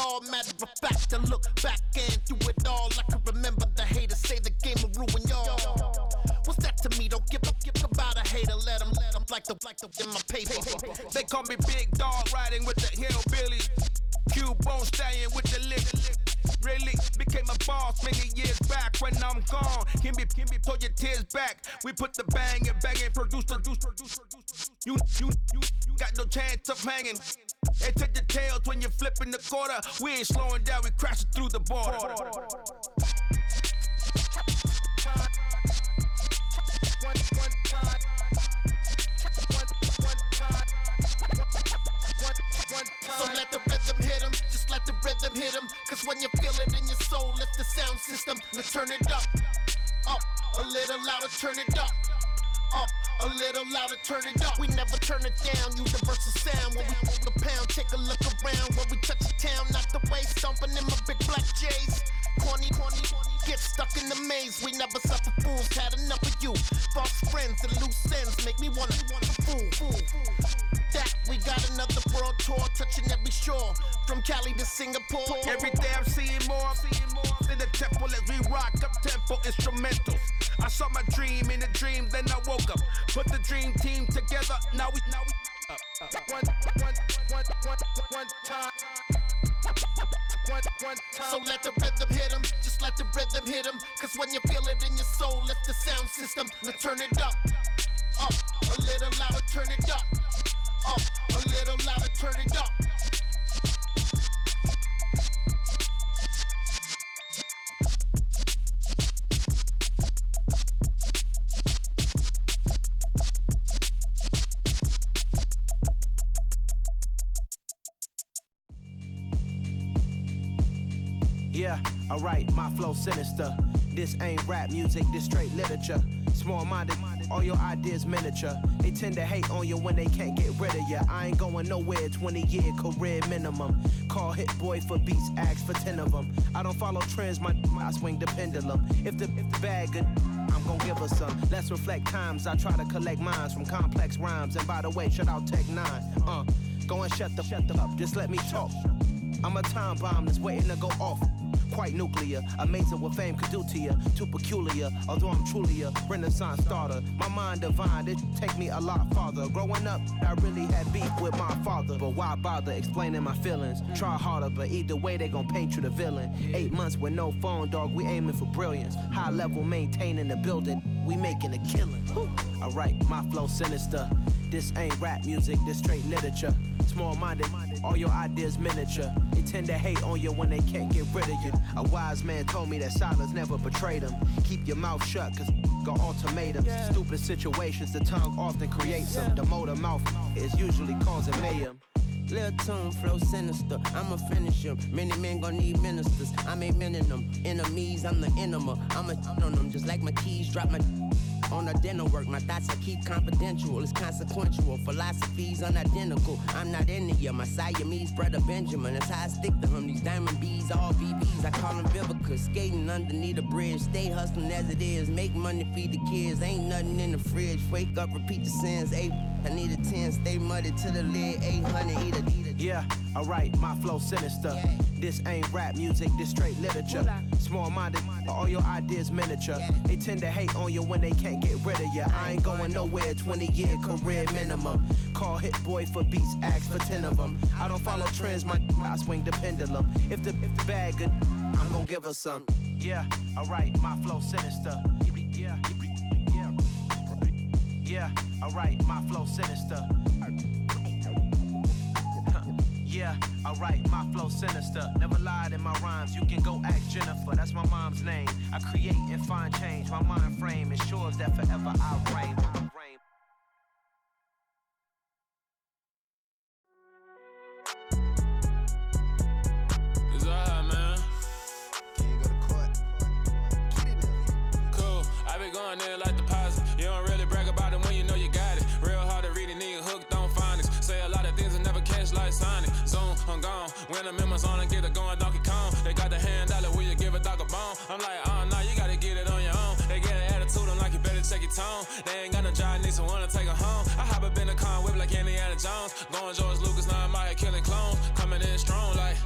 all. Matter of fact, I look back and through it all, I can remember the haters say the game will ruin y'all. What's that to me? Don't give about a hater. Let 'em like the in my paper. They call me Big Dog, riding with the hillbilly. Cubone staying with the lick. Really became a boss many years back. When I'm gone, can be pull your tears back. We put the bang and produce. You got no chance of hanging. They take the tails when you're flipping the quarter. We ain't slowing down, we crashing through the border. So let the rhythm hit 'em, just let the rhythm hit 'em. Cause when you feel it in your soul, lift the sound system. Let's turn it up, a little louder, turn it up, a little louder, turn it up. We never turn it down, universal sound. When we move the pound, take a look around. When we touch the town, not the way, stomping in my big black J's. Corny, get stuck in the maze. We never suffer fools, had enough of you. False friends and loose ends make me wanna fool. That we got another world tour, touching every shore, from Cali to Singapore. Every day I'm seeing more in the temple as we rock up tempo instrumentals. I saw my dream in a dream, then I woke up. Put the dream team together, now we one time. So let the rhythm hit 'em, just let the rhythm hit 'em. Cause when you feel it in your soul, lift the sound system. Let's turn it up, a little louder, turn it up, a little louder, turn it up. Yeah, alright, my flow sinister. This ain't rap music, this straight literature. Small-minded, all your ideas miniature. They tend to hate on you when they can't get rid of you. I ain't going nowhere, 20-year career minimum. Call Hit Boy for beats, ask for 10 of them. I don't follow trends, I swing the pendulum. If the bag good, I'm gon' give her some. Let's reflect times, I try to collect minds from complex rhymes. And by the way, shout out Tech 9. Go and shut the up, just let me talk. I'm a time bomb that's waiting to go off. Quite nuclear, amazing what fame could do to you. Too peculiar, although I'm truly a renaissance starter. My mind divine, it take me a lot farther. Growing up, I really had beef with my father. But why bother explaining my feelings? Try harder, but either way they gon' paint you the villain. 8 months with no phone, dog, we aiming for brilliance. High level maintaining the building, we making a killing. Alright, my flow sinister. This ain't rap music, this straight literature. Small-minded, all your ideas miniature. They tend to hate on you when they can't get rid of you. A wise man told me that silence never betrayed him. Keep your mouth shut, cause got ultimatums. Stupid situations, the tongue often creates them. The motor mouth is usually causing mayhem. Lil' tune, flow sinister, I'ma finish him. Many men gon' need ministers, I'm aiming them. Enemies, I'm the enema, I'ma on them. Just like my keys, drop my on the dental work. My thoughts I keep confidential, it's consequential. Philosophies unidentical, I'm not into you. My Siamese brother Benjamin, that's how I stick to him. These diamond bees, all BBs, I call them Vivica. Skating underneath a bridge, stay hustling as it is. Make money, feed the kids, ain't nothing in the fridge. Wake up, repeat the sins, I need a 10, stay muddy to the lid, 800, eat a. Yeah, alright, my flow sinister. This ain't rap music, this straight literature. Small-minded, all your ideas miniature. They tend to hate on you when they can't get rid of you. I ain't going nowhere, 20-year career minimum. Call Hit Boy for beats, ask for 10 of them. I don't follow trends, I swing the pendulum. If the bag good, I'm gon' give her some. Yeah, alright, my flow sinister. Yeah, alright, my flow sinister. Yeah, alright, my flow sinister. Never lied in my rhymes, you can go ask Jennifer, that's my mom's name. I create and find change, my mind frame ensures that forever I reign. It's alright, man. Can you go to court? Get it in. Cool, I be going there like deposit. You don't really brag about it when you know you got it. Real hard to read a nigga hooked on phonics. Say a lot of things and never catch like Sonic. Zone, I'm gone. When I'm in my zone, I get it going Donkey Kong. They got the $100, will you give a dog a bone? I'm like, oh no, you gotta get it on your own. They get an attitude, I'm like, you better check your tone. They ain't got no job, need someone to take her home. I hop up in the car, whip like Indiana Jones. Going George Lucas, now I'm out here killing clones. Coming in strong like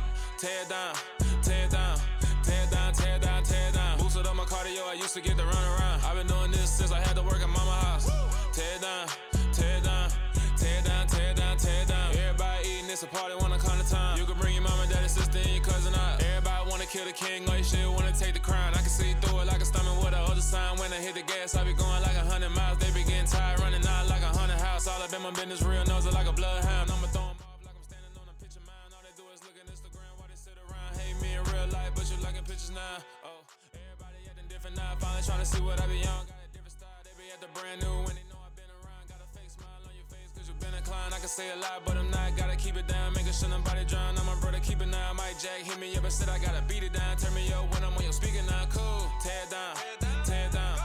tear it down, tear it down, tear it down, tear it down, tear it down. Boosted up my cardio, I used to get to run around. I've been doing this since I had to work at mama house. Tear it down, tear it down, tear it down, tear it down, tear it down. Everybody eating, it's a party, one kind of time. You can bring your mama, daddy, sister, and your cousin out. Everybody wanna kill the king, or you shit wanna take the crown. I can see through it like a stomach with a other sign. When I hit the gas, I be going like 100 miles. They be getting tired, running out like 100 house. All up in my business, real nose like a bloodhound. I'ma throw 'em off like I'm standing on a picture mine. All they do is look at Instagram while they sit around. Hate me in real life, but you liking pictures now. Oh, everybody acting different now. Finally trying to see what I be on. Got a different style, they be at the brand new when they know I've been around. Got a fake smile on your face cause you been inclined. I can say a lot, but I'm not. Gotta keep it down, making sure nobody drown. I'm my brother, keep it now. Mike Jack hit me up and said I gotta beat it down. Turn me up when I'm on your speaker now. Cool, tear it down, tear it down, tear it down,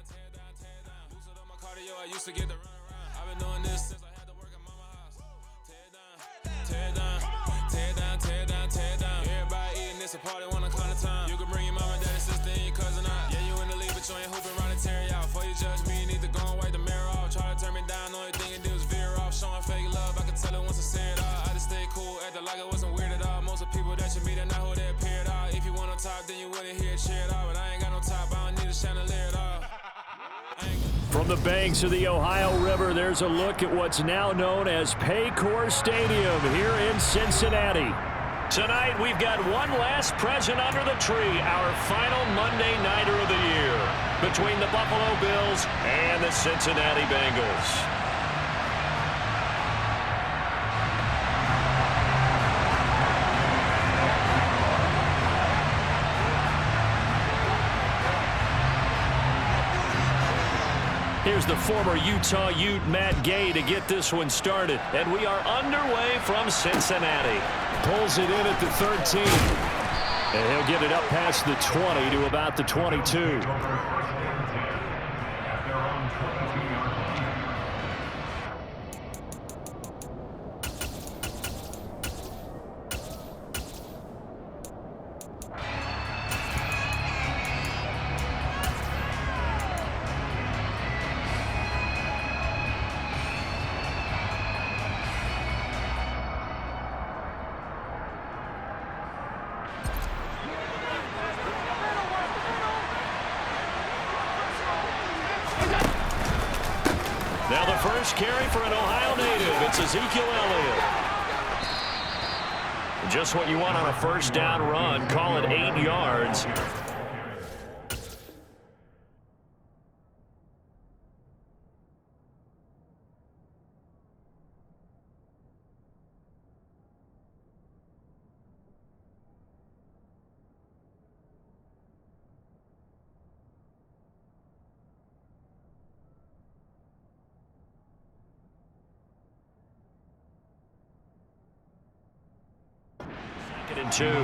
tear it down, tear it down. Boosted up my cardio, I used to get to run around. I've been doing this since I had to work at mama house. Tear it down, tear it down, tear it down, tear it down, tear it down. Everybody eating, it's a party, one kind of time. You can bring your mama, daddy, sister, and your cousin out. Yeah, you in the league, but you ain't hooping round and tear out. Before you judge me, you need to go and wipe the mirror off. Try to turn me down, only thing you do is veer off. Showing fake love, I can tell it once I say it all. I just stay cool, acting like it wasn't weird at all. Most of the people that you meet are not who they appear at all. If you want on top, then you wouldn't hear it cheer at all. But I ain't got no top, I don't need a chandelier at all. From the banks of the Ohio River, there's a look at what's now known as Paycor Stadium here in Cincinnati. Tonight, we've got one last present under the tree, our final Monday Nighter of the year between the Buffalo Bills and the Cincinnati Bengals. Here's the former Utah Ute Matt Gay to get this one started. And we are underway from Cincinnati. Pulls it in at the 13. And he'll get it up past the 20 to about the 22. Now the first carry for an Ohio native. It's Ezekiel Elliott. Just what you want on a first down run. Call it 8 yards. And 2. It's a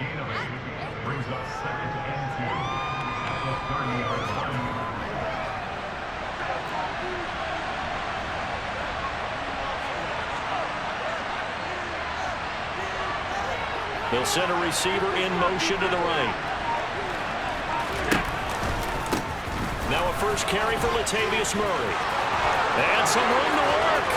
gain of 8. Brings up 2nd and 2 at the 30-yard line. They'll send a receiver in motion to the right. Now a first carry for Latavius Murray. And some room to work.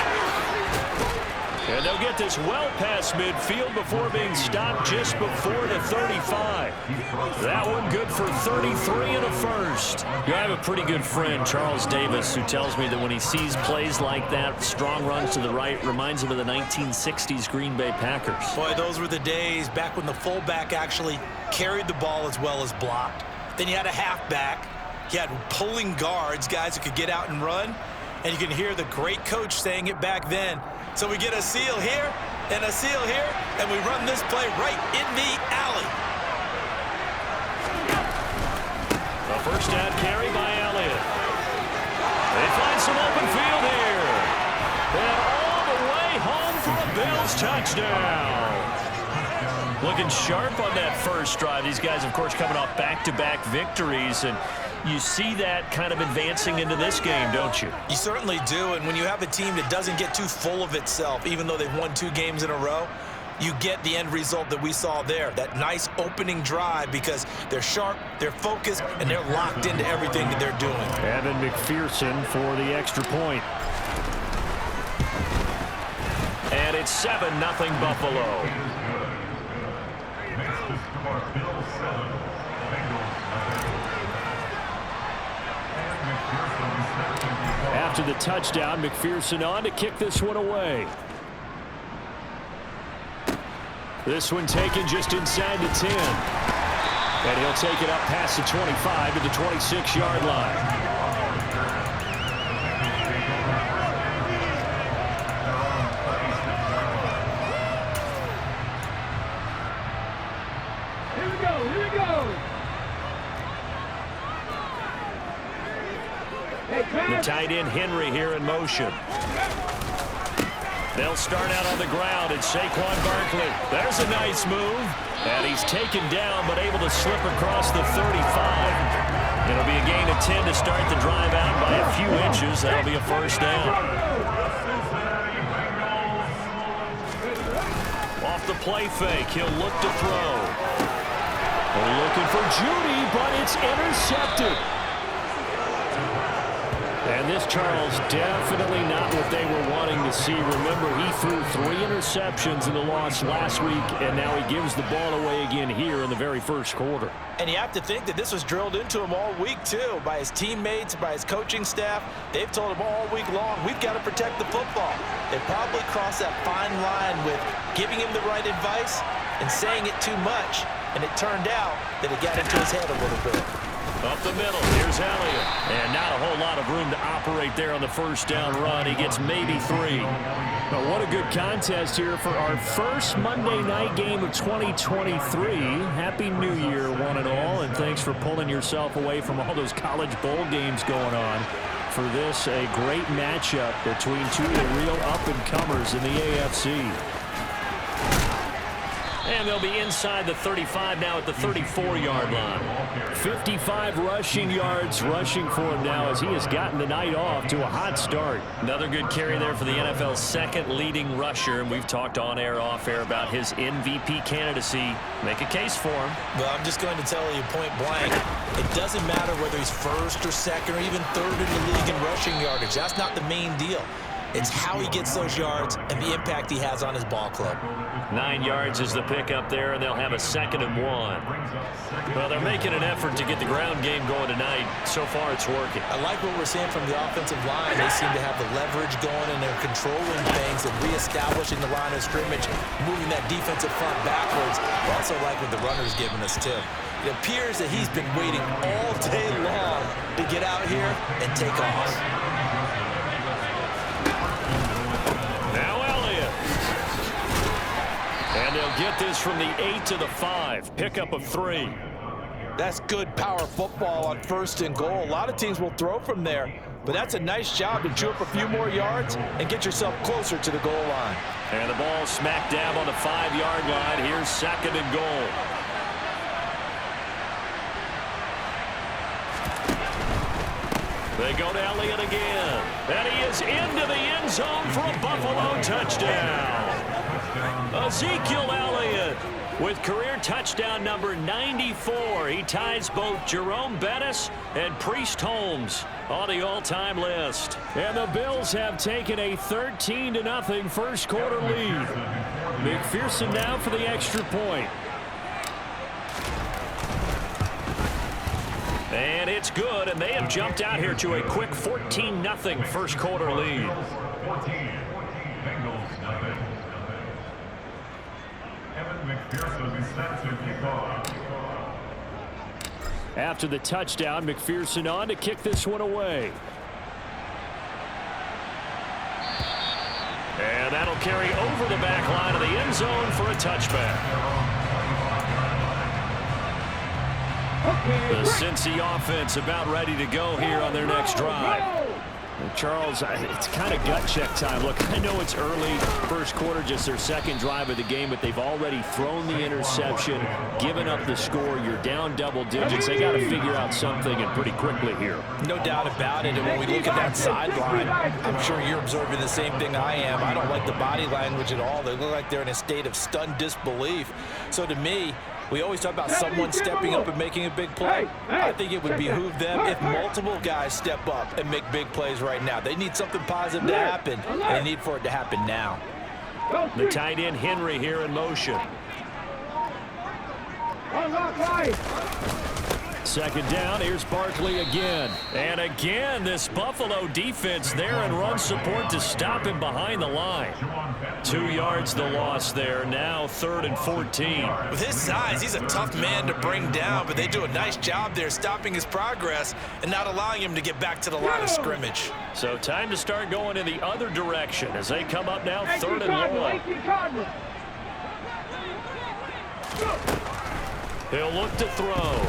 And they'll get this well past midfield before being stopped just before the 35. That one good for 33 and a first. You have a pretty good friend, Charles Davis, who tells me that when he sees plays like that, strong runs to the right, reminds him of the 1960s Green Bay Packers. Boy, those were the days back when the fullback actually carried the ball as well as blocked. Then you had a halfback. You had pulling guards, guys who could get out and run. And you can hear the great coach saying it back then. So we get a seal here and a seal here, and we run this play right in the alley. A first down carry by Elliott. They find some open field here. And all the way home for a Bills touchdown. Looking sharp on that first drive. These guys, of course, coming off back-to-back victories, and you see that kind of advancing into this game, don't you? You certainly do, and when you have a team that doesn't get too full of itself, even though they've won 2 games in a row, you get the end result that we saw there, that nice opening drive, because they're sharp, they're focused, and they're locked into everything that they're doing. Evan McPherson for the extra point. And it's 7-0 Buffalo. Next to score, Bills 7, Bengals 0. After the touchdown, McPherson on to kick this one away. This one taken just inside the 10. And he'll take it up past the 25 to the 26-yard line. The tight end Henry here in motion. They'll start out on the ground. It's Saquon Barkley. There's a nice move. And he's taken down but able to slip across the 35. It'll be a gain of 10 to start the drive out by a few inches. That'll be a first down. Off the play fake, he'll look to throw. They're looking for Judy, but it's intercepted. And this, Charles, definitely not what they were wanting to see. Remember, he threw 3 interceptions in the loss last week, and now he gives the ball away again here in the very first quarter. And you have to think that this was drilled into him all week, too, by his teammates, by his coaching staff. They've told him all week long, we've got to protect the football. They probably crossed that fine line with giving him the right advice and saying it too much. And it turned out that it got into his head a little bit. Up the middle, here's Elliott. And not a whole lot of room to operate there on the first down run. He gets maybe 3. But what a good contest here for our first Monday night game of 2023. Happy New Year, one and all. And thanks for pulling yourself away from all those college bowl games going on. For this, a great matchup between two of the real up-and-comers in the AFC. And they'll be inside the 35 now at the 34-yard line. 55 rushing yards rushing for him now as he has gotten the night off to a hot start. Another good carry there for the NFL's second leading rusher. And we've talked on air, off air about his MVP candidacy. Make a case for him. Well, I'm just going to tell you point blank, it doesn't matter whether he's first or second or even third in the league in rushing yardage. That's not the main deal. It's how he gets those yards and the impact he has on his ball club. 9 yards is the pickup there, and they'll have a 2nd and 1. Well, they're making an effort to get the ground game going tonight. So far, it's working. I like what we're seeing from the offensive line. They seem to have the leverage going, and they're controlling things and reestablishing the line of scrimmage, moving that defensive front backwards. I also like what the runner's giving us, too. It appears that he's been waiting all day long to get out here and take off. And they'll get this from the 8 to the 5. Pickup of 3. That's good power football on 1st and goal. A lot of teams will throw from there, but that's a nice job to chew up a few more yards and get yourself closer to the goal line. And the ball smack dab on the 5-yard line. Here's 2nd and goal. They go to Elliott again. And he is into the end zone for a Buffalo touchdown. Ezekiel Elliott with career touchdown number 94. He ties both Jerome Bettis and Priest Holmes on the all-time list. And the Bills have taken a 13-0 first quarter lead. McPherson now for the extra point. And it's good, and they have jumped out here to a quick 14-0 first quarter lead. 14, Bengals 0. McPherson is set to kick off. After the touchdown, McPherson on to kick this one away. And that'll carry over the back line of the end zone for a touchback. The Cincy offense about ready to go here on their next drive. Charles, it's kind of gut check time. Look, I know it's early, first quarter, just their second drive of the game, but they've already thrown the interception, given up the score. You're down double digits. They got to figure out something, and pretty quickly here. No doubt about it. And when we look at that sideline, I'm sure you're observing the same thing I am. I don't like the body language at all. They look like they're in a state of stunned disbelief. So to me, we always talk about someone stepping up and making a big play. I think it would behoove them if multiple guys step up and make big plays right now. They need something positive to happen, and they need for it to happen now. The tight end Henry here in motion. Second down, here's Barkley again. And again, this Buffalo defense there and run support to stop him behind the line. 2 yards the loss there, now 3rd and 14. With his size, he's a tough man to bring down, but they do a nice job there stopping his progress and not allowing him to get back to the line of scrimmage. So time to start going in the other direction as they come up now 3rd and 1. He'll look to throw.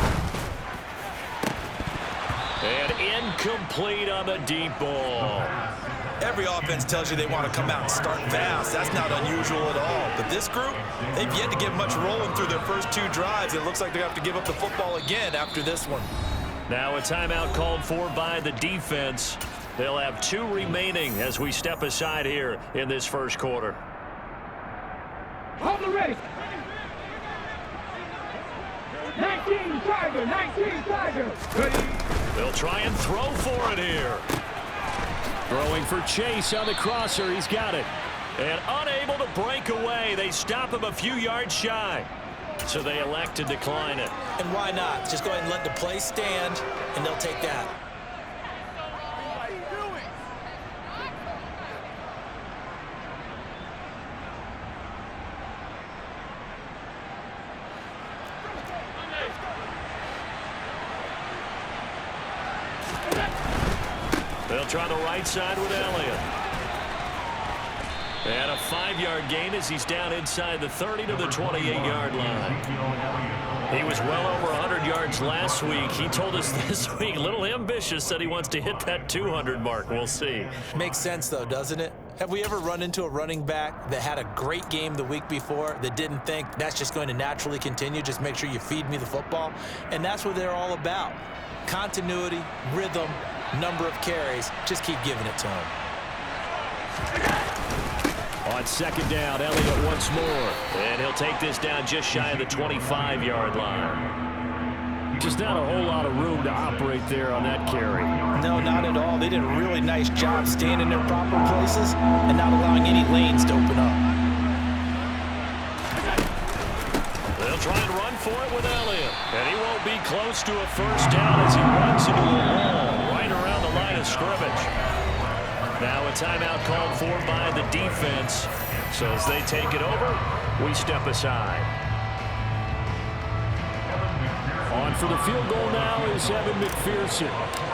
And incomplete on the deep ball. Every offense tells you they want to come out and start fast. That's not unusual at all. But this group, they've yet to get much rolling through their first 2 drives. It looks like they have to give up the football again after this one. Now a timeout called for by the defense. They'll have 2 remaining as we step aside here in this first quarter. Hold the ready. 19 Tiger, 19 Tiger. Ready. They'll try and throw for it here. Throwing for Chase on the crosser. He's got it. And unable to break away. They stop him a few yards shy. So they elect to decline it. And why not? Just go ahead and let the play stand, and they'll take that. They'll try the right side with Elliott. And a 5-yard gain as he's down inside the 30 to the 28-yard line. He was well over 100 yards last week. He told us this week, a little ambitious, said he wants to hit that 200 mark. We'll see. Makes sense, though, doesn't it? Have we ever run into a running back that had a great game the week before that didn't think that's just going to naturally continue? Just make sure you feed me the football. And that's what they're all about. Continuity, rhythm, number of carries. Just keep giving it to him. On second down, Elliott once more. And he'll take this down just shy of the 25-yard line. Just not a whole lot of room to operate there on that carry. No, not at all. They did a really nice job staying in their proper places and not allowing any lanes to open up. They'll try and run for it with Elliott. And he won't be close to a first down as he runs into the wall right around the line of scrimmage. Now a timeout called for by the defense. So as they take it over, we step aside. On for the field goal now is Evan McPherson.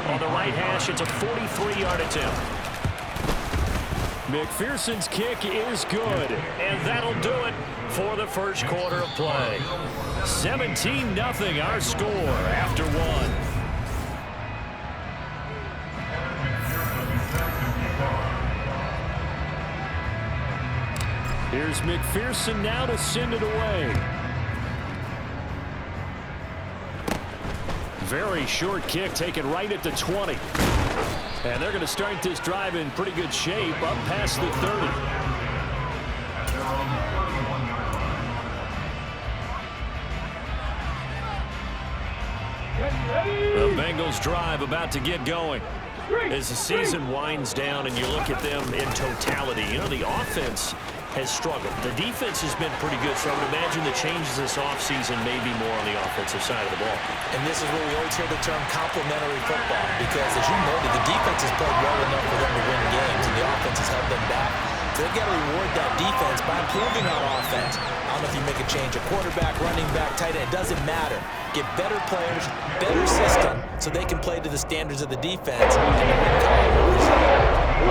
On the right hash, it's a 43-yard attempt. McPherson's kick is good, and that'll do it for the first quarter of play. 17-0 our score after one. Here's McPherson now to send it away. Very short kick taken right at the 20. And they're going to start this drive in pretty good shape up past the 30. The Bengals drive about to get going. As the season winds down and you look at them in totality, you know, the offense has struggled. The defense has been pretty good, so I would imagine the changes this offseason may be more on the offensive side of the ball. And this is where we always hear the term complementary football, because as you noted, the defense has played well enough for them to win games, and the offense has held them back. So they've got to reward that defense by improving on offense. I don't know if you make a change, a quarterback, running back, tight end, it doesn't matter. Get better players, better system, so they can play to the standards of the defense. So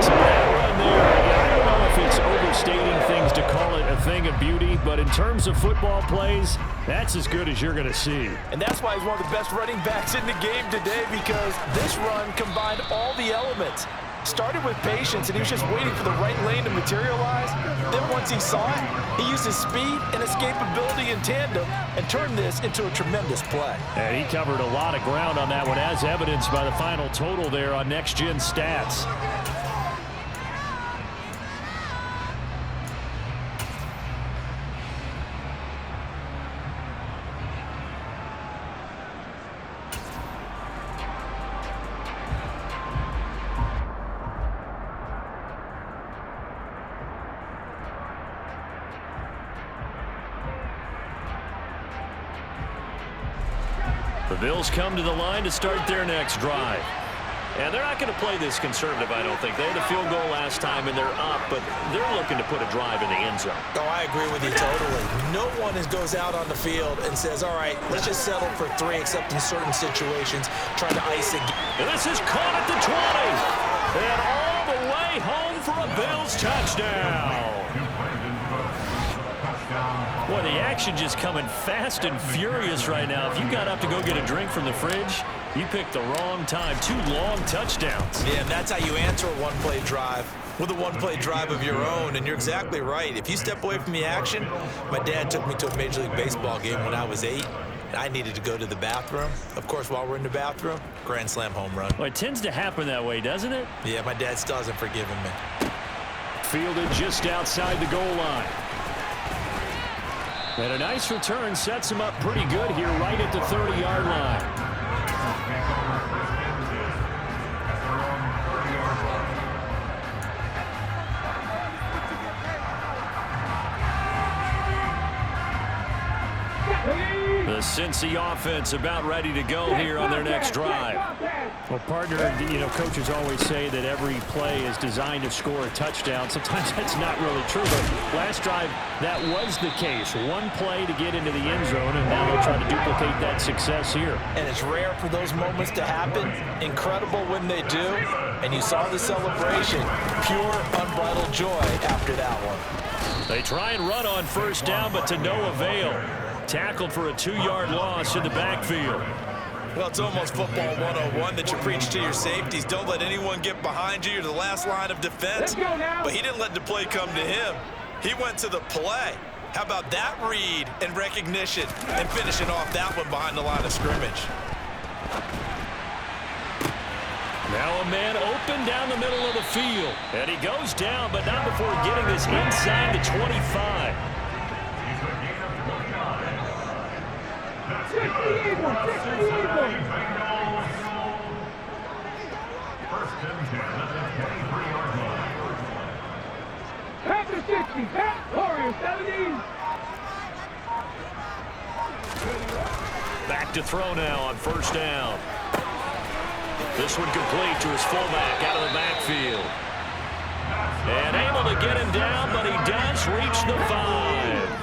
that run there, I don't know if it's overstating things to call it a thing of beauty, but in terms of football plays, that's as good as you're going to see. And that's why he's one of the best running backs in the game today, because this run combined all the elements. Started with patience, and he was just waiting for the right lane to materialize. Then once he saw it, he used his speed and escapability in tandem and turned this into a tremendous play. And he covered a lot of ground on that one, as evidenced by the final total there on Next Gen Stats. The Bills come to the line to start their next drive. And they're not going to play this conservative, I don't think. They had a field goal last time, and they're up, but they're looking to put a drive in the end zone. Oh, I agree with you totally. No one goes out on the field and says, all right, let's just settle for 3, except in certain situations, trying to ice it. And this is caught at the 20. And all the way home for a Bills touchdown. Boy, the action just coming fast and furious right now. If you got up to go get a drink from the fridge, you picked the wrong time. 2 long touchdowns. Yeah, and that's how you answer a one-play drive with a one-play drive of your own. And you're exactly right. If you step away from the action, my dad took me to a Major League Baseball game when I was 8. And I needed to go to the bathroom. Of course, while we're in the bathroom, grand slam home run. Well, it tends to happen that way, doesn't it? Yeah, my dad still hasn't forgiven me. Fielded just outside the goal line. And a nice return sets him up pretty good here right at the 30-yard line. The Cincy offense about ready to go here on their next drive. Well, partner, coaches always say that every play is designed to score a touchdown. Sometimes that's not really true, but last drive, that was the case. One play to get into the end zone, and now they'll try to duplicate that success here. And it's rare for those moments to happen. Incredible when they do. And you saw the celebration. Pure, unbridled joy after that one. They try and run on first down, but to no avail. Tackled for a 2-yard loss in the backfield. Well, it's almost football 101 that you preach to your safeties. Don't let anyone get behind you. You're the last line of defense. But he didn't let the play come to him. He went to the play. How about that read and recognition and finishing off that one behind the line of scrimmage? Now a man open down the middle of the field. And he goes down, but not before getting this inside the 25. After 60, Warriors 70. Back to throw now on first down. This one complete to his fullback out of the backfield. And able to get him down, but he does reach the 5.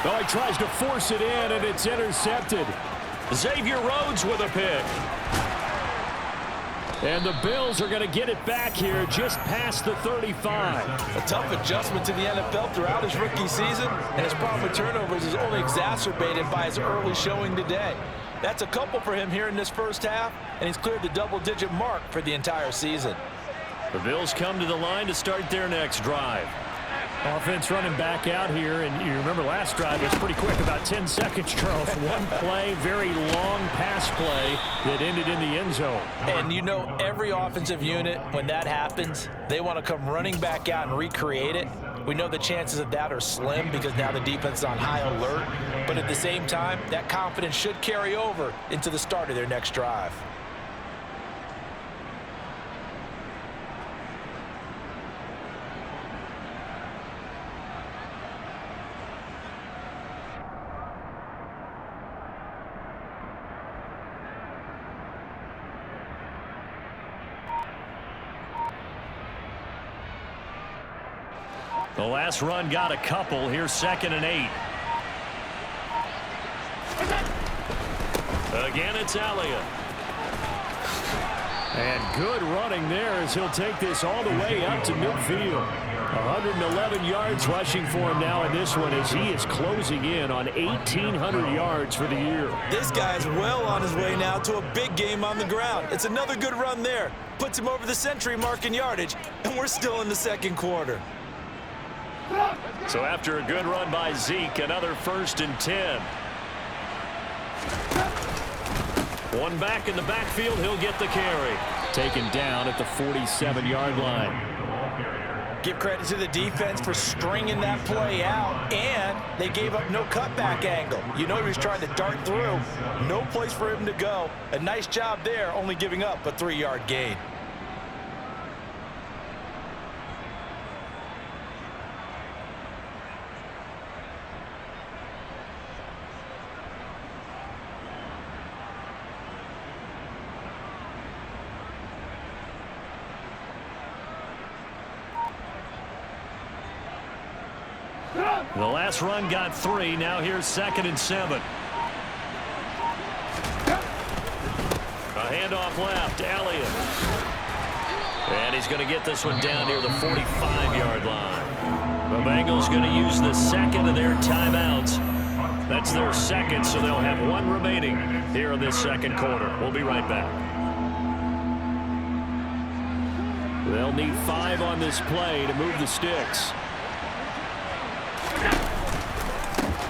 Oh, he tries to force it in, and it's intercepted. Xavier Rhodes with a pick. And the Bills are going to get it back here just past the 35. A tough adjustment to the NFL throughout his rookie season, and his problem with turnovers is only exacerbated by his early showing today. That's a couple for him here in this first half, and he's cleared the double-digit mark for the entire season. The Bills come to the line to start their next drive. Offense running back out here, and you remember last drive was pretty quick, about 10 seconds, Charles. One play, very long pass play that ended in the end zone. And you know every offensive unit, when that happens, they want to come running back out and recreate it. We know the chances of that are slim because now the defense is on high alert. But at the same time, that confidence should carry over into the start of their next drive. The last run got a couple. Here's 2nd and 8. Again, it's Elliott. And good running there as he'll take this all the way up to midfield. 111 yards rushing for him now in this one as he is closing in on 1,800 yards for the year. This guy's well on his way now to a big game on the ground. It's another good run there. Puts him over the century mark in yardage, and we're still in the second quarter. So after a good run by Zeke, another 1st and 10. One back in the backfield, he'll get the carry. Taken down at the 47-yard line. Give credit to the defense for stringing that play out, and they gave up no cutback angle. You know he was trying to dart through. No place for him to go. A nice job there, only giving up a 3-yard gain. The last run got 3. Now here's 2nd and 7. A handoff left. Elliott. And he's going to get this one down near the 45-yard line. The Bengals going to use the second of their timeouts. That's their second, so they'll have 1 remaining here in this second quarter. We'll be right back. They'll need 5 on this play to move the sticks.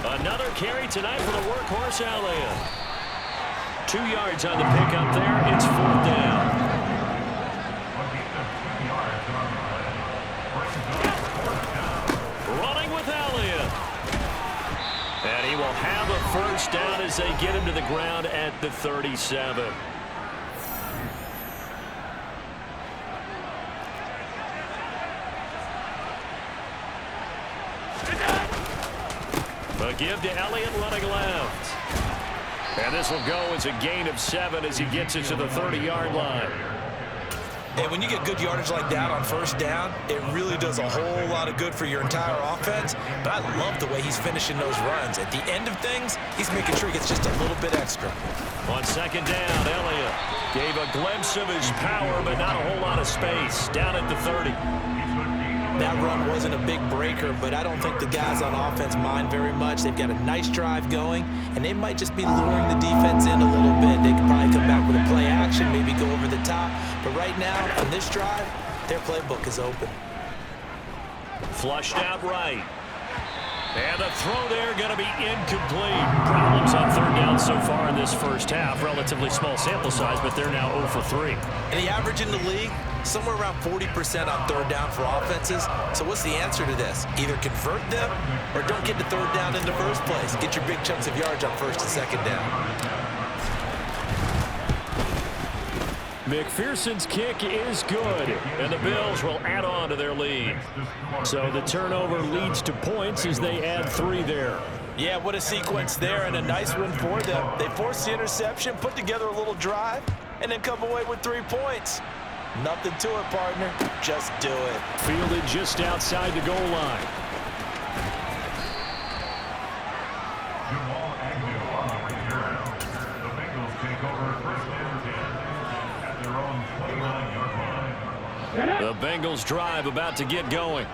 Another carry tonight for the workhorse Elliott. 2 yards on the pickup there. It's 4th down. Running with Elliott. And he will have a first down as they get him to the ground at the 37. A give to Elliott running left. And this will go as a gain of 7 as he gets it to the 30-yard line. And when you get good yardage like that on first down, it really does a whole lot of good for your entire offense. But I love the way he's finishing those runs. At the end of things, he's making sure he gets just a little bit extra. On 2nd down, Elliott gave a glimpse of his power, but not a whole lot of space. Down at the 30. That run wasn't a big breaker, but I don't think the guys on offense mind very much. They've got a nice drive going, and they might just be luring the defense in a little bit. They could probably come back with a play action, maybe go over the top. But right now, on this drive, their playbook is open. Flushed out right. And the throw there going to be incomplete. Problems on 3rd down so far in this first half. Relatively small sample size, but they're now 0 for 3. And the average in the league, somewhere around 40% on 3rd down for offenses. So what's the answer to this? Either convert them or don't get to 3rd down in the first place. Get your big chunks of yards on 1st and 2nd down. McPherson's kick is good, and the Bills will add on to their lead. So the turnover leads to points as they add 3 there. Yeah, what a sequence there, and a nice one for them. They forced the interception, put together a little drive, and then come away with 3 points. Nothing to it, partner. Just do it. Fielded just outside the goal line. The Bengals drive about to get going.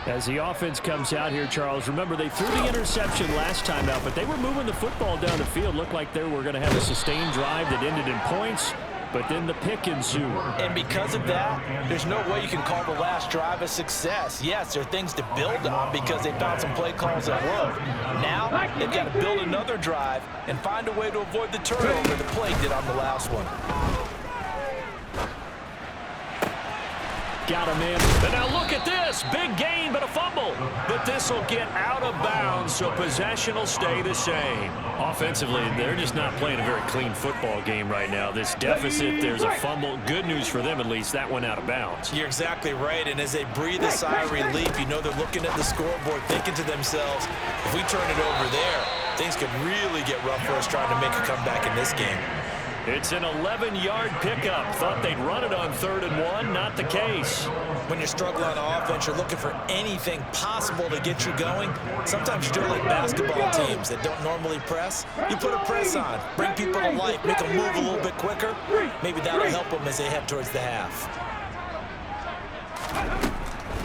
As the offense comes out here, Charles, remember they threw the interception last time out, but they were moving the football down the field. Looked like they were going to have a sustained drive that ended in points, but then the pick ensued. And because of that, there's no way you can call the last drive a success. Yes, there are things to build on because they found some play calls that work. Now, they've got to build another drive and find a way to avoid the turnover the play did on the last one. Got him in. And now look at this. Big gain, but a fumble. But this will get out of bounds, so possession will stay the same. Offensively, they're just not playing a very clean football game right now. This deficit, there's a fumble. Good news for them, at least. That went out of bounds. You're exactly right. And as they breathe a sigh of relief, you know they're looking at the scoreboard, thinking to themselves, if we turn it over there, things could really get rough for us trying to make a comeback in this game. It's an 11-yard pickup. Thought they'd run it on 3rd and 1. Not the case. When you're struggling on offense, you're looking for anything possible to get you going. Sometimes you're doing like basketball teams that don't normally press. You put a press on, bring people to life, make them move a little bit quicker. Maybe that'll help them as they head towards the half.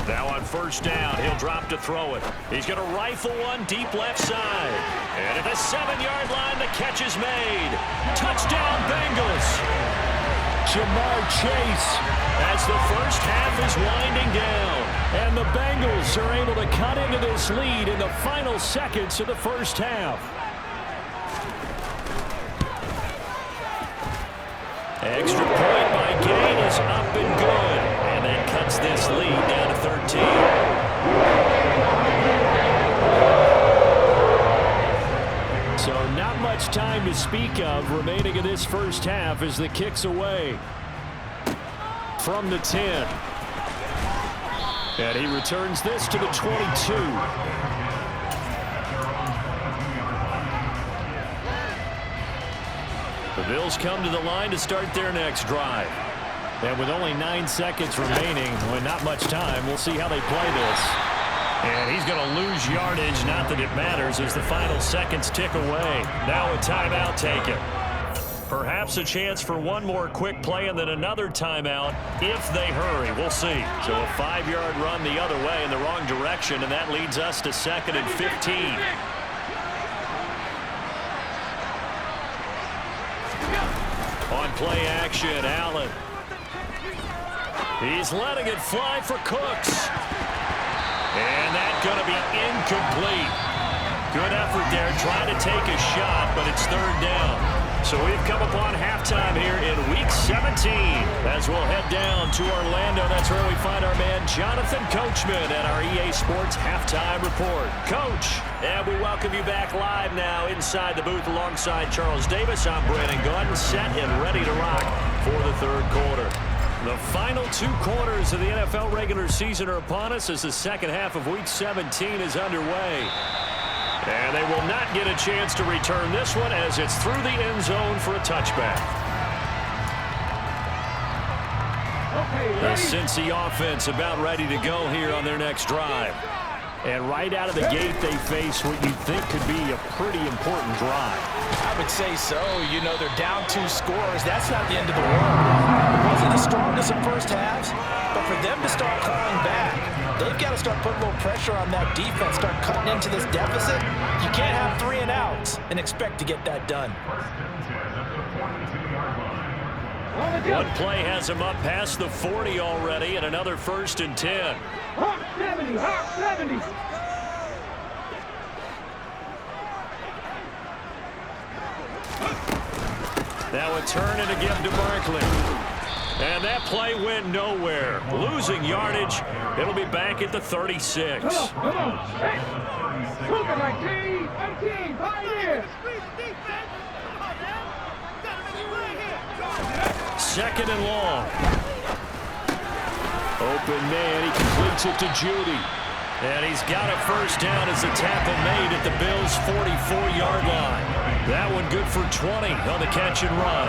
Now on 1st down, he'll drop to throw it. He's going to rifle one deep left side. And at the 7-yard line, the catch is made. Touchdown, Bengals. Jamar Chase as the first half is winding down. And the Bengals are able to cut into this lead in the final seconds of the first half. Extra point by Gain is up and good. And that cuts this lead down to 13. So not much time to speak of remaining in this first half as the kick's away from the 10. And he returns this to the 22. The Bills come to the line to start their next drive. And with only 9 seconds remaining, with not much time, we'll see how they play this. And he's going to lose yardage, not that it matters, as the final seconds tick away. Now a timeout taken. Perhaps a chance for one more quick play and then another timeout if they hurry. We'll see. So a 5-yard run the other way in the wrong direction, and that leads us to 2nd and 15. On play action, Allen. He's letting it fly for Cooks. And that's going to be incomplete. Good effort there, trying to take a shot, but it's 3rd down. So we've come upon halftime here in Week 17. As we'll head down to Orlando, that's where we find our man Jonathan Coachman at our EA Sports Halftime Report. Coach, and we welcome you back live now inside the booth alongside Charles Davis. I'm Brandon Gordon, set and ready to rock for the 3rd quarter. The final 2 quarters of the NFL regular season are upon us as the second half of Week 17 is underway. And they will not get a chance to return this one as it's through the end zone for a touchback. The Cincy offense about ready to go here on their next drive. And right out of the gate, they face what you think could be a pretty important drive. I would say so. You know, they're down 2 scores. That's not the end of the world. It wasn't the strongest of first halves, but for them to start clawing back, they've got to start putting a little pressure on that defense, start cutting into this deficit. You can't have 3 and outs and expect to get that done. One play has him up past the 40 already, and another 1st and 10. Hawk 70, Hawk 70. Now a turn and a give to Barkley. And that play went nowhere. Losing yardage. It'll be back at the 36. Come on. Hey. Look at 19, pioneer. 2nd and long. Open man, he completes it to Judy. And he's got a 1st down as the tackle made at the Bills' 44-yard line. That one good for 20 on the catch and run.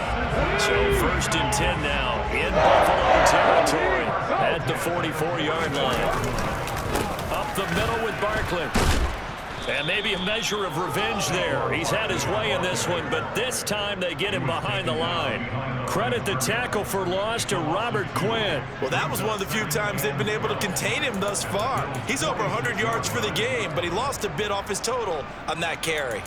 So 1st and 10 now in Buffalo territory at the 44-yard line. Up the middle with Barkley. And maybe a measure of revenge there. He's had his way in this one, but this time they get him behind the line. Credit the tackle for loss to Robert Quinn. Well, that was one of the few times they've been able to contain him thus far. He's over 100 yards for the game, but he lost a bit off his total on that carry.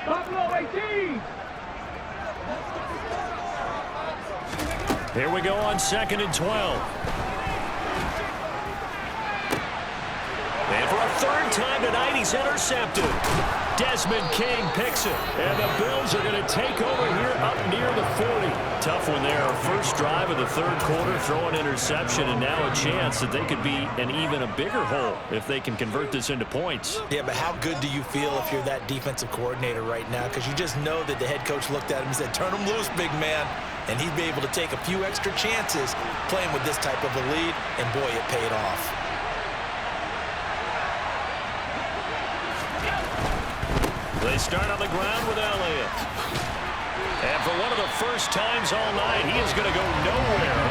Buffalo 18. Here we go on 2nd and 12. And for a 3rd time tonight, he's intercepted. Desmond King picks it. And the Bills are going to take over here up near the 40. Tough one there. First drive of the 3rd quarter, throw an interception, and now a chance that they could be an even a bigger hole if they can convert this into points. Yeah, but how good do you feel if you're that defensive coordinator right now? Because you just know that the head coach looked at him and said, turn him loose, big man. And he'd be able to take a few extra chances playing with this type of a lead, and boy, it paid off. They start on the ground with Elliott. And for one of the first times all night, he is going to go nowhere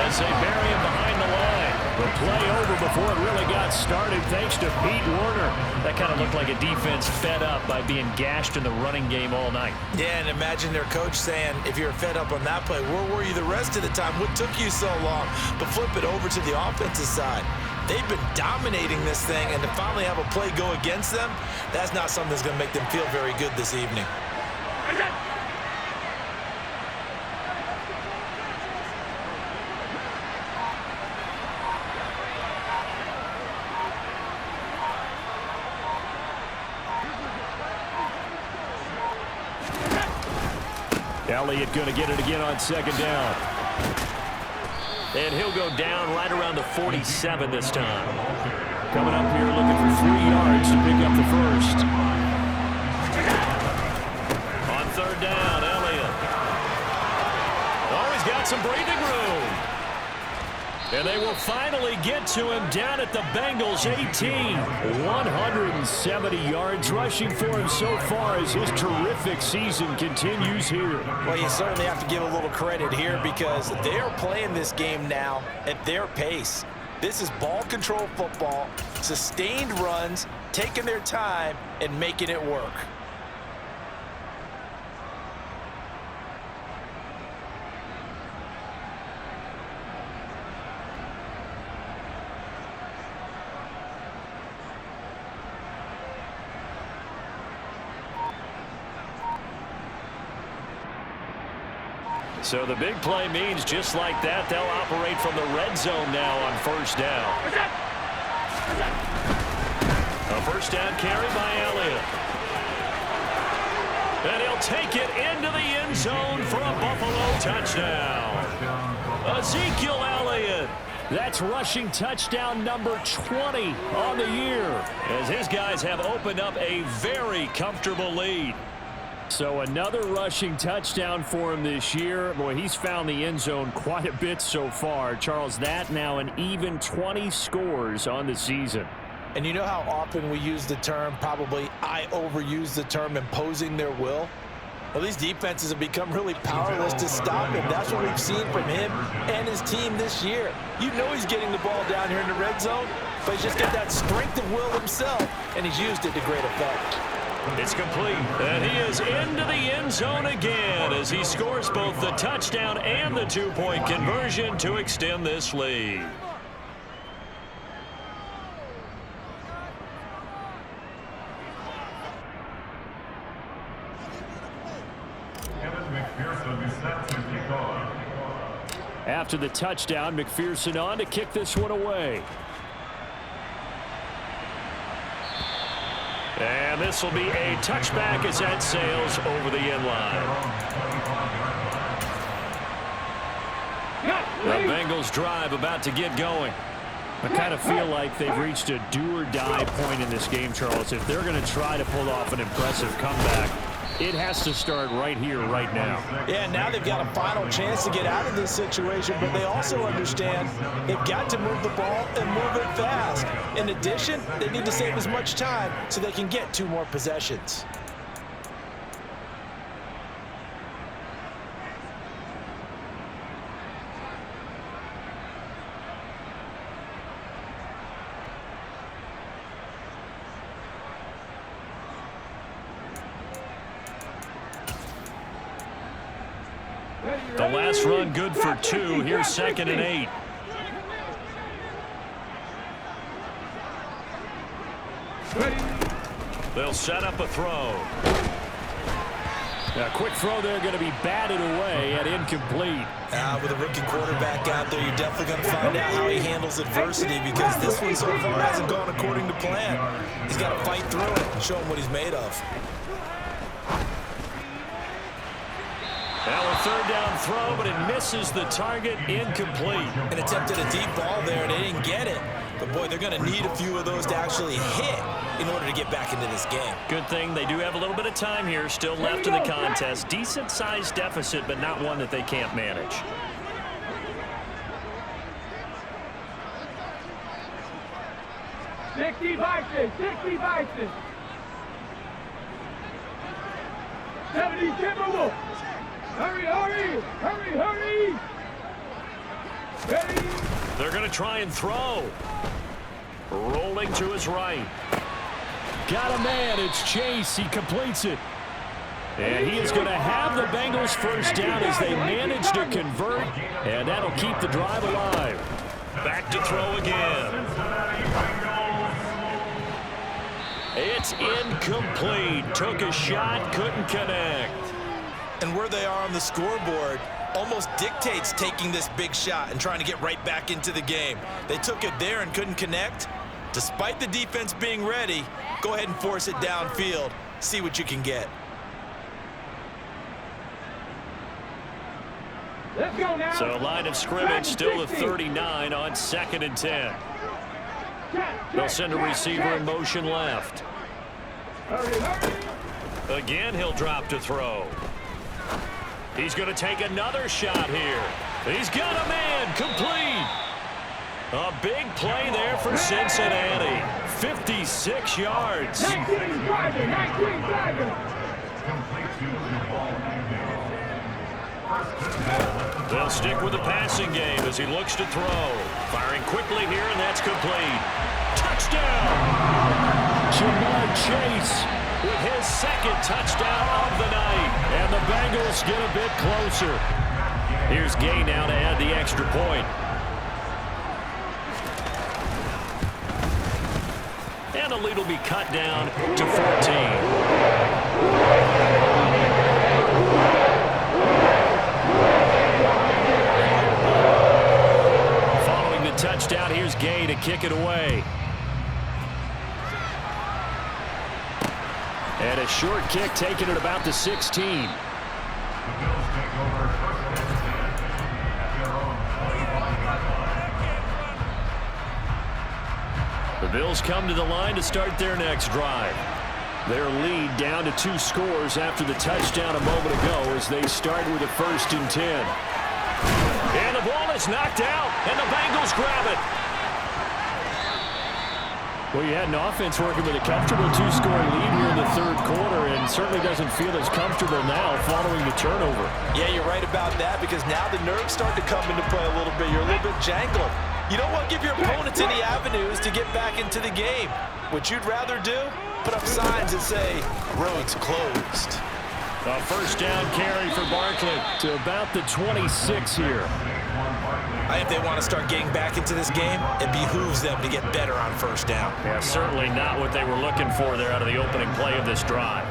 as they bury him behind the line. The play over before it really got started thanks to Pete Werner. That kind of looked like a defense fed up by being gashed in the running game all night. Yeah, and imagine their coach saying, if you're fed up on that play, where were you the rest of the time? What took you so long? But flip it over to the offensive side. They've been dominating this thing, and to finally have a play go against them, that's not something that's going to make them feel very good this evening. Elliott going to get it again on second down. And he'll go down right around the 47 this time. Coming up here looking for 3 yards to pick up the first. On third down, Elliott. Oh, he's got some breathing room. And they will finally get to him down at the Bengals 18. 170 yards rushing for him so far as his terrific season continues here. Well, you certainly have to give a little credit here because they're playing this game now at their pace. This is ball control football, sustained runs, taking their time and making it work. So the big play means just like that, they'll operate from the red zone now on first down. A first down carry by Elliott. And he'll take it into the end zone for a Buffalo touchdown. Ezekiel Elliott. That's rushing touchdown number 20 on the year, as his guys have opened up a very comfortable lead. So another rushing touchdown for him this year. Boy, he's found the end zone quite a bit so far. Charles, that now an even 20 scores on the season. And you know how often we use the term, probably I overuse the term, imposing their will? Well, these defenses have become really powerless to stop him. That's what we've seen from him and his team this year. You know he's getting the ball down here in the red zone, but he's just got that strength of will himself, and he's used it to great effect. It's complete, and he is into the end zone again as he scores both the touchdown and the two-point conversion to extend this lead. After the touchdown, McPherson on to kick this one away. And this will be a touchback as that sails over the end line. The Bengals drive about to get going. I kind of feel like they've reached a do-or-die point in this game, Charles. If they're going to try to pull off an impressive comeback, it has to start right here, right now. Yeah, now they've got a final chance to get out of this situation, but they also understand they've got to move the ball and move it fast. In addition, they need to save as much time so they can get 2 more possessions. The last run good for 2. Here's 2nd and 8. They'll set up a throw. A quick throw there, going to be batted away and incomplete. With a rookie quarterback out there, you're definitely going to find out how he handles adversity because this one so far hasn't gone according to plan. He's got to fight through it and show him what he's made of. Now a third down throw, but it misses the target, incomplete. An attempt at a deep ball there, and they didn't get it. But, boy, they're going to need a few of those to actually hit in order to get back into this game. Good thing they do have a little bit of time here still left in the contest. Decent-sized deficit, but not one that they can't manage. Sixty Vikings, 70 Timberwolves. Hurry, hurry, hurry, hurry. Ready. They're going to try and throw. Rolling to his right. Got a man. It's Chase. He completes it. And he is going to have the Bengals first down as they manage to convert. And that'll keep the drive alive. Back to throw again. It's incomplete. Took a shot, couldn't connect. And where they are on the scoreboard almost dictates taking this big shot and trying to get right back into the game. They took it there and couldn't connect. Despite the defense being ready, go ahead and force it downfield. See what you can get. Let's go now. So line of scrimmage still at 39 on 2nd and 10. They'll send a receiver in motion left. Again, he'll drop to throw. He's going to take another shot here. He's got a man, complete. A big play there for Cincinnati. 56 yards. 19 driving. They'll stick with the passing game as he looks to throw. Firing quickly here, and that's complete. Touchdown! Jamar Chase with his 2nd touchdown of the night. And the Bengals get a bit closer. Here's Gay now to add the extra point. And the lead will be cut down to 14. Following the touchdown, here's Gay to kick it away. And a short kick taken at about the 16. The Bills come to the line to start their next drive. Their lead down to 2 scores after the touchdown a moment ago as they start with a 1st and 10. And the ball is knocked out, and the Bengals grab it. Well, you had an offense working with a comfortable 2-scoring lead here in the 3rd quarter, and certainly doesn't feel as comfortable now following the turnover. Yeah, you're right about that, because now the nerves start to come into play a little bit. You're a little bit jangled. You don't want to give your opponents any avenues to get back into the game. What you'd rather do? Put up signs that say, roads closed. A 1st down carry for Barkley to about the 26 here. If they want to start getting back into this game, it behooves them to get better on 1st down. Yeah, certainly not what they were looking for there out of the opening play of this drive.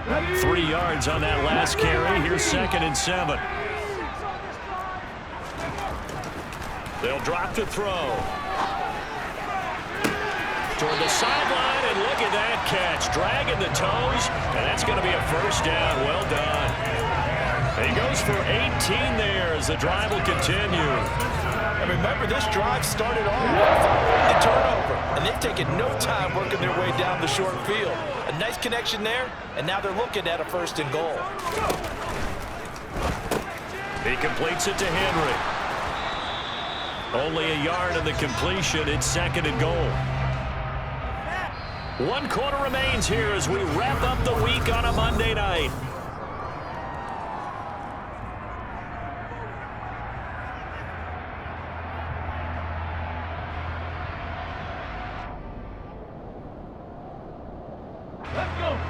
Ready? 3 yards on that last carry. Here's 2nd and 7. They'll drop to throw. Toward the sideline, and look at that catch. Dragging the toes, and that's going to be a 1st down. Well done. He goes for 18 there as the drive will continue. And remember, this drive started off following the turnover, and they've taken no time working their way down the short field. A nice connection there, and now they're looking at a 1st and goal. He completes it to Henry. Only a yard of the completion. It's 2nd and goal. 1 quarter remains here as we wrap up the week on a Monday night.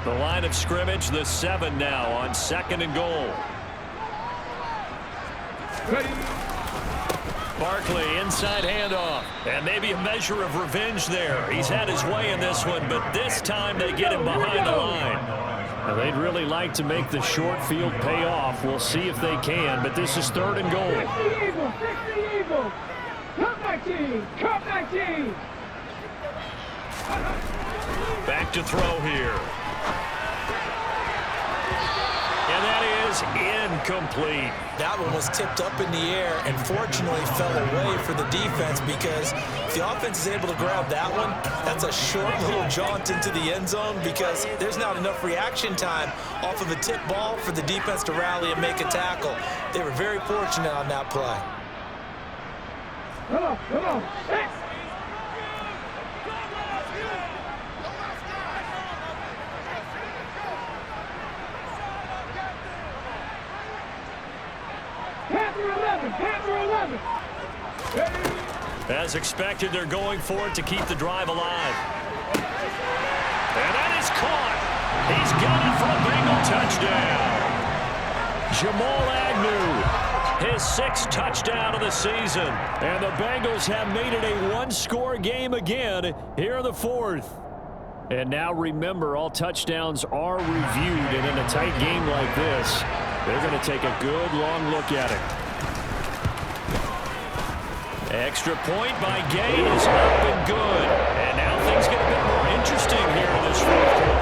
The line of scrimmage, the 7 now on 2nd and goal. Ready? Barkley, inside handoff. And maybe a measure of revenge there. He's had his way in this one, but this time they get him behind the line. Now, they'd really like to make the short field pay off. We'll see if they can, but this is 3rd and goal. 60 Eagles, 60 Eagles. Come 19, come 19. Back to throw here. And that is incomplete. That one was tipped up in the air and fortunately fell away for the defense, because if the offense is able to grab that one, that's a short little jaunt into the end zone, because there's not enough reaction time off of a tip ball for the defense to rally and make a tackle. They were very fortunate on that play. Come on, come on. Hey. Panther 11. Ready? As expected, they're going for it to keep the drive alive. And that is caught. He's got it for a Bengal touchdown. Jamal Agnew, his 6th touchdown of the season. And the Bengals have made it a 1-score game again here in the 4th. And now remember, all touchdowns are reviewed, and in a tight game like this, they're going to take a good long look at it. Extra point by Gay is up and good. And now things get a bit more interesting here in this 4th quarter.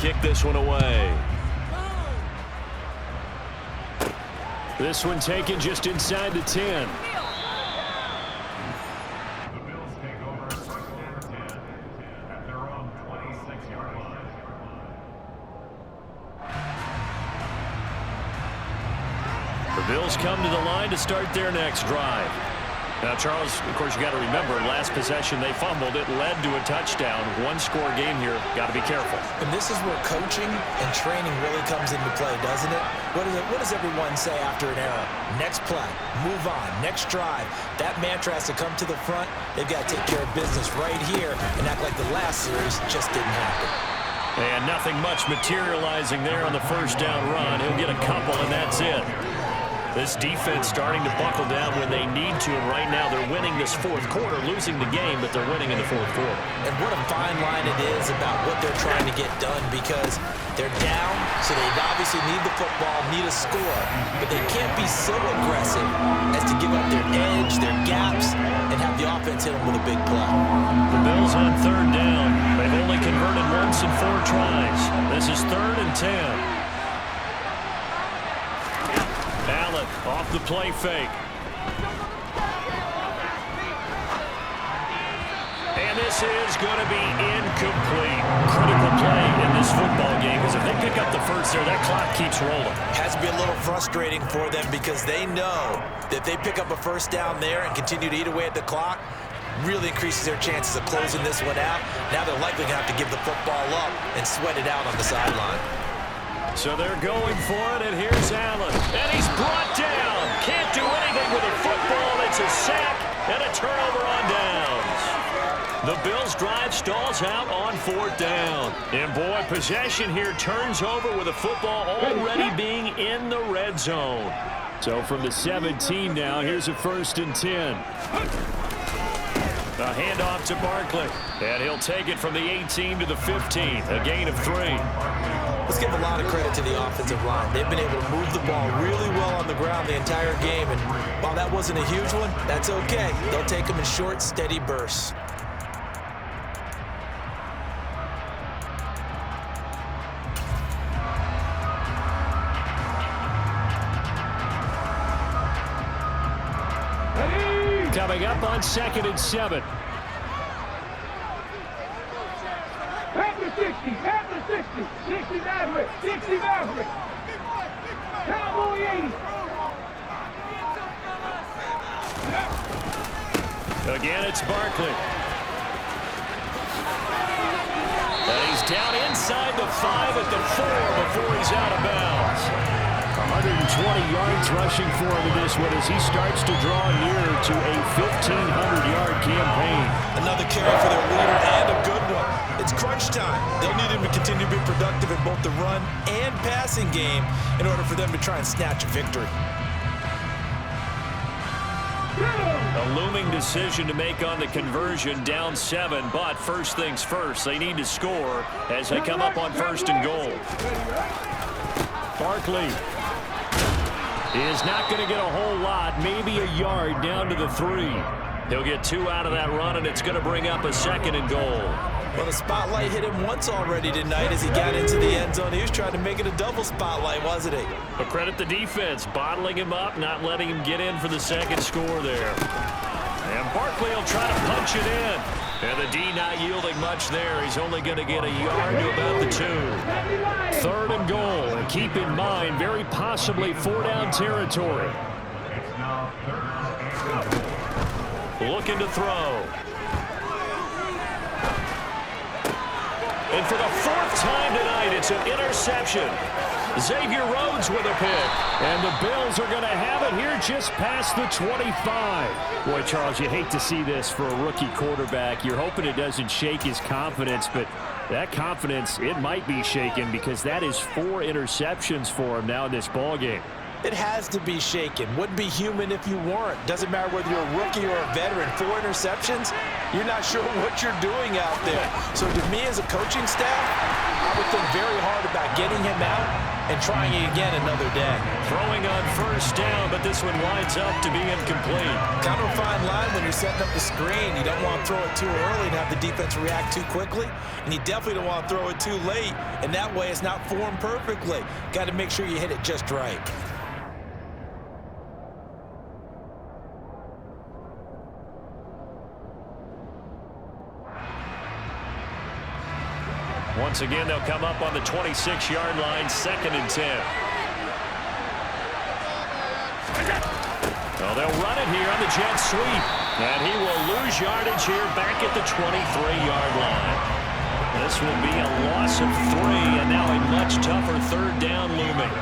kick this one away. This one taken just inside the 10. The Bills take over first and 10 at their own 26-yard line. The Bills come to the line to start their next drive. Now, Charles, of course, you got to remember, last possession they fumbled. It led to a touchdown. One-score game here. Got to be careful. And this is where coaching and training really comes into play, doesn't it? What does everyone say after an error? Next play, move on, next drive. That mantra has to come to the front. They've got to take care of business right here and act like the last series just didn't happen. And nothing much materializing there on the first down run. He'll get a couple, and that's it. This defense starting to buckle down when they need to, and right now they're winning this fourth quarter, losing the game, but they're winning in the fourth quarter. And what a fine line it is about what they're trying to get done, because they're down, so they obviously need the football, need a score, but they can't be so aggressive as to give up their edge, their gaps, and have the offense hit them with a big play. The Bills on third down. They've only converted once in 4 tries. This is 3rd and 10. Allen off the play fake. And this is going to be incomplete. Critical play in this football game, because if they pick up the first there, that clock keeps rolling. Has to be a little frustrating for them, because they know that if they pick up a first down there and continue to eat away at the clock, really increases their chances of closing this one out. Now they're likely going to have to give the football up and sweat it out on the sideline. So they're going for it, and here's Allen. And he's brought down. Can't do anything with a football. It's a sack and a turnover on downs. The Bills' drive stalls out on 4th down. And boy, possession here turns over with a football already being in the red zone. So from the 17 now, here's a 1st and 10. A handoff to Barkley. And he'll take it from the 18 to the 15. A gain of 3. Let's give a lot of credit to the offensive line. They've been able to move the ball really well on the ground the entire game. And while that wasn't a huge one, that's okay. They'll take them in short, steady bursts. Coming up on 2nd and 7. Back to 60, back to 60, 60 Maverick, 60 Maverick. Cowboy 80. Again, it's Barkley. And he's down inside the 5 at the 4 before he's out of bounds. 120 yards rushing for him in this one as he starts to draw near to a 1,500-yard campaign. Another carry for their leader, and a good one. It's crunch time. They'll need him to continue to be productive in both the run and passing game in order for them to try and snatch a victory. A looming decision to make on the conversion, down 7, but first things first, they need to score as they come up on 1st and goal. Barkley is not going to get a whole lot, maybe a yard down to the 3. He'll get 2 out of that run, and it's going to bring up a 2nd and goal. Well, the spotlight hit him once already tonight as he got into the end zone. He was trying to make it a double spotlight, wasn't he? But credit the defense, bottling him up, not letting him get in for the 2nd score there. And Barkley will try to punch it in. And the D not yielding much there. He's only going to get a yard to about the 2. 3rd and goal. And keep in mind, very possibly 4-down territory. It's now 3rd and 8. Looking to throw. And for the 4th time tonight, it's an interception. Xavier Rhodes with a pick. And the Bills are going to have it here just past the 25. Boy, Charles, you hate to see this for a rookie quarterback. You're hoping it doesn't shake his confidence, but that confidence, it might be shaken because that is 4 interceptions for him now in this ballgame. It has to be shaken. Wouldn't be human if you weren't. Doesn't matter whether you're a rookie or a veteran. 4 interceptions, you're not sure what you're doing out there. So to me as a coaching staff, I would think very hard about getting him out and trying it again another day. Throwing on first down, but this one winds up to be incomplete. Kind of a fine line when you're setting up the screen. You don't want to throw it too early and have the defense react too quickly, and you definitely don't want to throw it too late, and that way it's not formed perfectly. Got to make sure you hit it just right. Once again, they'll come up on the 26-yard line, 2nd and 10. Well, they'll run it here on the jet sweep. And he will lose yardage here back at the 23-yard line. This will be a loss of 3, and now a much tougher 3rd down looming.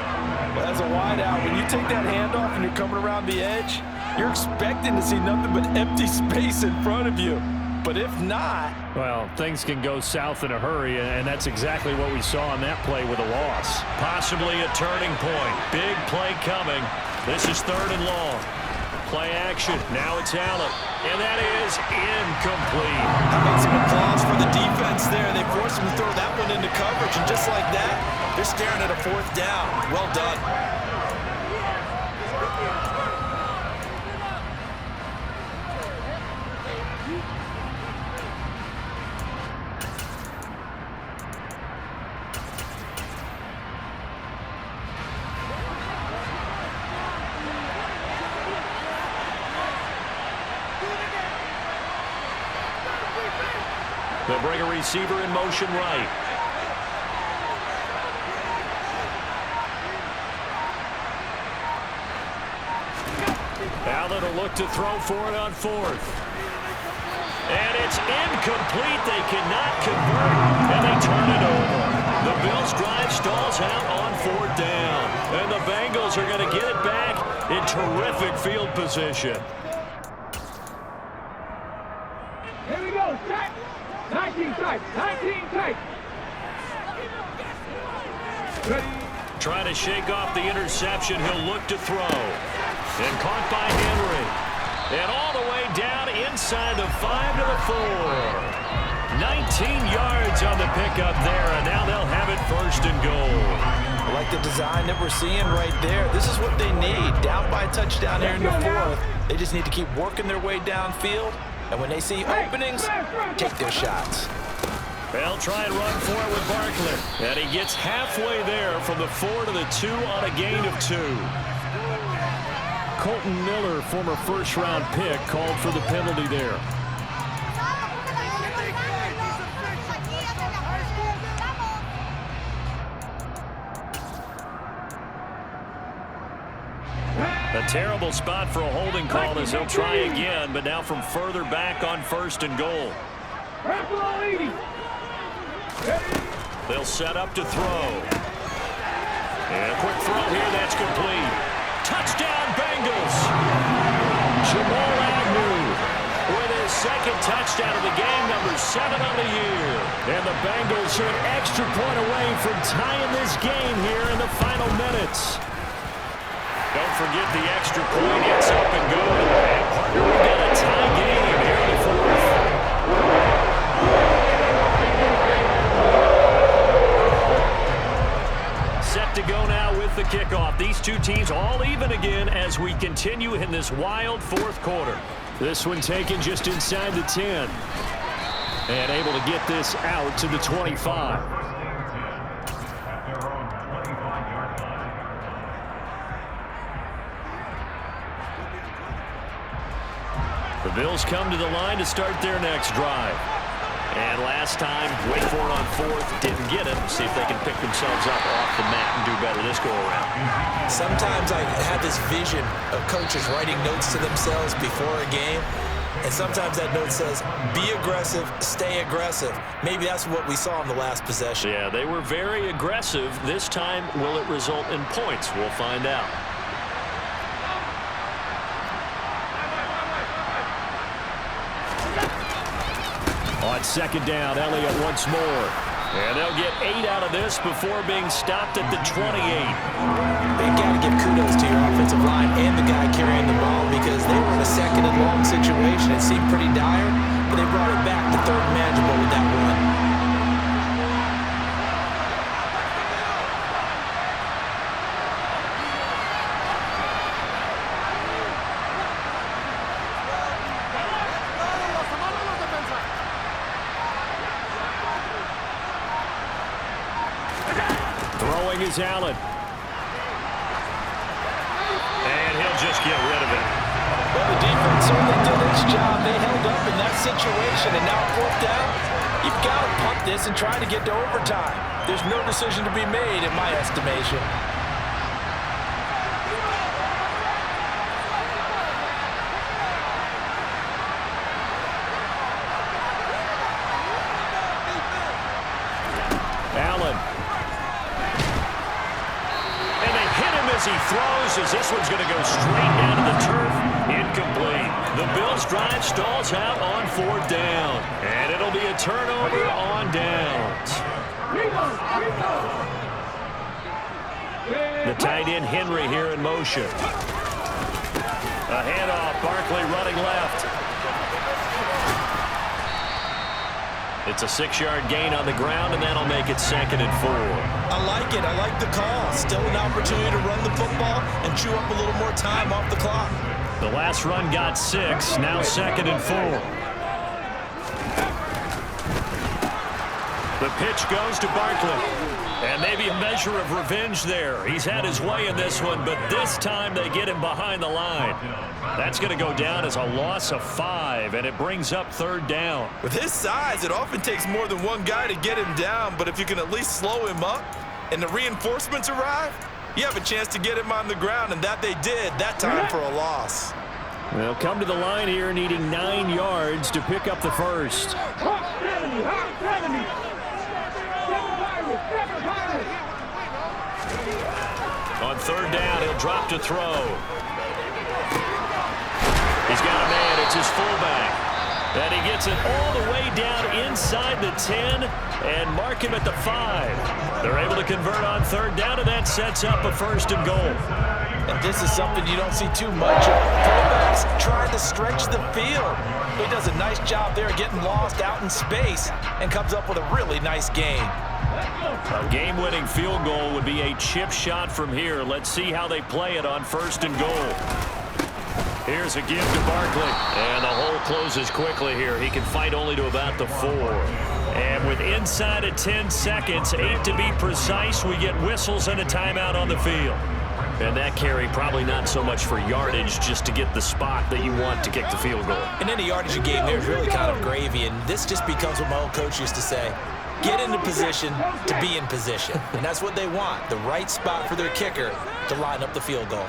Well, as a wideout, when you take that handoff and you're coming around the edge, you're expecting to see nothing but empty space in front of you. But if not... Well, things can go south in a hurry, and that's exactly what we saw on that play with a loss. Possibly a turning point. Big play coming. This is 3rd and long. Play action. Now it's Allen. And that is incomplete. I made some applause for the defense there. They forced him to throw that one into coverage, and just like that, they're staring at a 4th down. Well done. They'll bring a receiver in motion right. Allen will look to throw for it on 4th. And it's incomplete. They cannot convert, and they turn it over. The Bills' drive stalls out on 4th down. And the Bengals are going to get it back in terrific field position. Here we go, set. 19 tight, 19 tight. Trying to shake off the interception. He'll look to throw. And caught by Henry. And all the way down inside the 5 to the 4. 19 yards on the pickup there, and now they'll have it 1st and goal. I like the design that we're seeing right there. This is what they need. Down by a touchdown here in the 4th. They just need to keep working their way downfield. And when they see openings, take their shots. They'll try and run for it with Barkley. And he gets halfway there from the 4 to the 2 on a gain of 2. Colton Miller, former first-round pick, called for the penalty there. A terrible spot for a holding call as he'll try again, but now from further back on 1st and goal. They'll set up to throw. And a quick throw here, that's complete. Touchdown, Bengals! Jamal Agnew with his 2nd touchdown of the game, number 7 on the year. And the Bengals are an extra point away from tying this game here in the final minutes. Don't forget the extra point. It's up and good. And partner, we got a tie game here in the 4th. Set to go now with the kickoff. These two teams all even again as we continue in this wild 4th quarter. This one taken just inside the 10. And able to get this out to the 25. The Bills come to the line to start their next drive. And last time, wait for it on 4th, didn't get it. See if they can pick themselves up off the mat and do better this go-around. Sometimes I have this vision of coaches writing notes to themselves before a game. And sometimes that note says, be aggressive, stay aggressive. Maybe that's what we saw in the last possession. Yeah, they were very aggressive. This time, will it result in points? We'll find out. On 2nd down, Elliott once more. And they'll get 8 out of this before being stopped at the 28. They got to give kudos to your offensive line and the guy carrying the ball because they were in a 2nd and long situation. It seemed pretty dire, but they brought it back to 3rd and manageable with that run. throwing is Allen. And he'll just get rid of it. Well, the defense certainly did its job. They held up in that situation, and now 4th down, you've got to punt this and try to get to overtime. There's no decision to be made in my estimation. Allen. And they hit him as he throws, as this one's going to go straight down to the turf. Incomplete. The Bills' drive stalls out on 4th down. And it'll be a turnover on downs. The tight end Henry here in motion. A handoff, Barkley running left. It's a 6-yard gain on the ground, and that'll make it 2nd and 4. I like it. I like the call. Still an opportunity to run the football and chew up a little more time off the clock. The last run got 6, now 2nd and 4. The pitch goes to Barkley. And maybe a measure of revenge there. He's had his way in this one, but this time they get him behind the line. That's going to go down as a loss of 5, and it brings up 3rd down. With his size, it often takes more than one guy to get him down, but if you can at least slow him up and the reinforcements arrive, you have a chance to get him on the ground, and that they did that time for a loss. They'll come to the line here needing 9 yards to pick up the first. On 3rd down, he'll drop to throw. He's got a man. It's his fullback. And he gets it all the way down inside the 10 and mark him at the 5. They're able to convert on 3rd down, and that sets up a 1st and goal. And this is something you don't see too much of. Fullbacks trying to stretch the field. He does a nice job there getting lost out in space and comes up with a really nice gain. A game-winning field goal would be a chip shot from here. Let's see how they play it on 1st and goal. Here's a give to Barkley. And the hole closes quickly here. He can fight only to about the 4. And with inside of 10 seconds, 8 to be precise, we get whistles and a timeout on the field. And that carry probably not so much for yardage, just to get the spot that you want to kick the field goal. And any yardage you game there is really kind of gravy, and this just becomes what my old coach used to say. Get into position to be in position. And that's what they want, the right spot for their kicker to line up the field goal.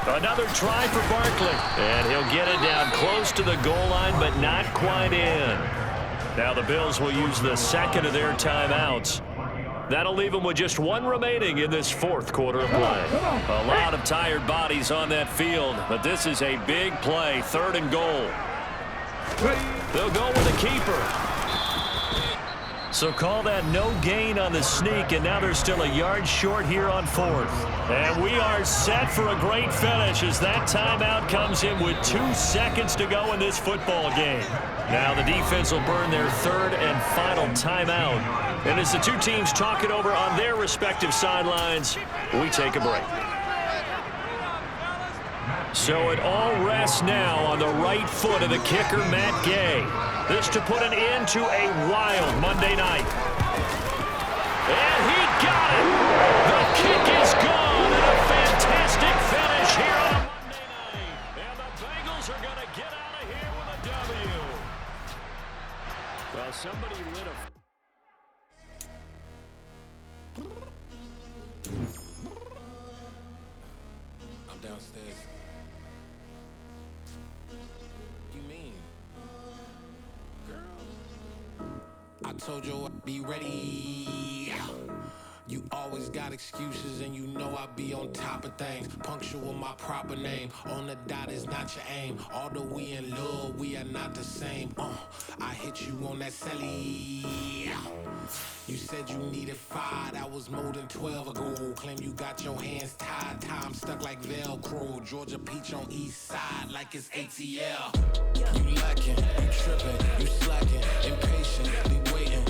Another try for Barkley. And he'll get it down close to the goal line, but not quite in. Now the Bills will use the 2nd of their timeouts. That'll leave them with just 1 remaining in this 4th quarter of play. A lot of tired bodies on that field, but this is a big play, 3rd and goal. They'll go with the keeper. So call that no gain on the sneak, and now they're still a yard short here on 4th. And we are set for a great finish as that timeout comes in with 2 seconds to go in this football game. Now the defense will burn their 3rd and final timeout. And as the two teams talk it over on their respective sidelines, we take a break. So it all rests now on the right foot of the kicker, Matt Gay. This to put an end to a wild Monday night. And he got it! The kick is gone, and a fantastic finish here on a Monday night. And the Bengals are going to get out of here with a W. Well, somebody lit a... I'm downstairs. You mean? Girl, I told you I'd be ready. You always got excuses and you know I be on top of things. Punctual my proper name. On the dot is not your aim. Although we in love, we are not the same. I hit you on that celly. You said you needed 5, that was more than 12 ago. Claim you got your hands tied, time stuck like Velcro. Georgia Peach on east side like it's ATL. You lacking, you tripping, you slacking, impatiently waiting.